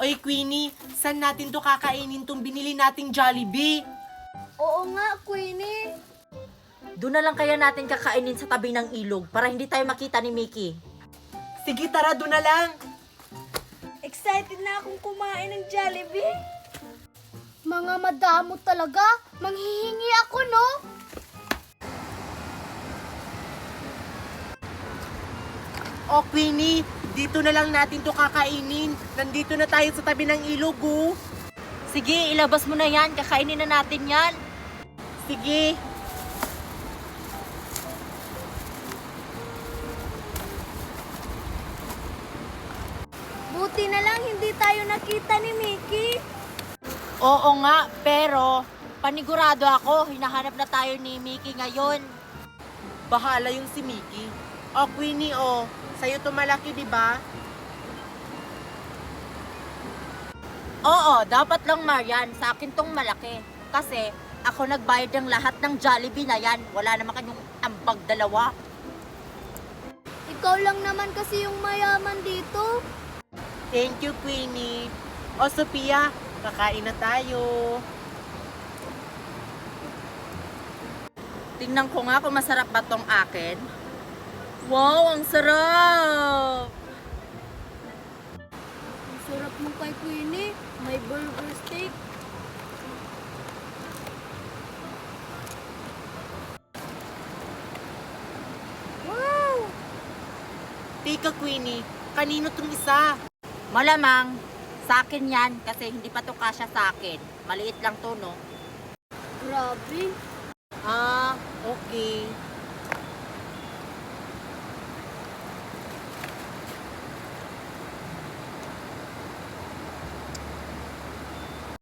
Oy, Queenie, saan natin to kakainin tong binili nating Jollibee? Oo nga, Queenie. Doon na lang kaya natin kakainin sa tabi ng ilog para hindi tayo makita ni Mickey. Sige, tara, doon na lang. Excited na akong kumain ng Jollibee. Mga madamo talaga. Manghihingi ako, no? O, Queenie, dito na lang natin to kakainin. Nandito na tayo sa tabi ng ilog, oh. Sige, ilabas mo na yan. Kakainin na natin yan. Sige. Buti na lang hindi tayo nakita ni Mickey. Oo nga, pero panigurado ako, hinahanap na tayo ni Mickey ngayon. Bahala yung si Mickey. O, Queenie, oh. Sa'yo to malaki, di ba? Oo, dapat lang Marian, sa akin tong malaki. Kasi ako nagbayad ng lahat ng Jollibee na yan. Wala naman kanyang ambag dalawa. Ikaw lang naman kasi yung mayaman dito. Thank you, Queenie. O, Sophia, kakain na tayo. Tingnan ko nga kung masarap ba tong akin. Wow, ang sarap! Ang sarap mo kay Queenie. May burger steak. Wow! Teka, Queenie, kanino tong isa? Malamang, sa akin yan kasi hindi pa to kasya sa akin. Maliit lang to, no? Grabe. Ah, okay.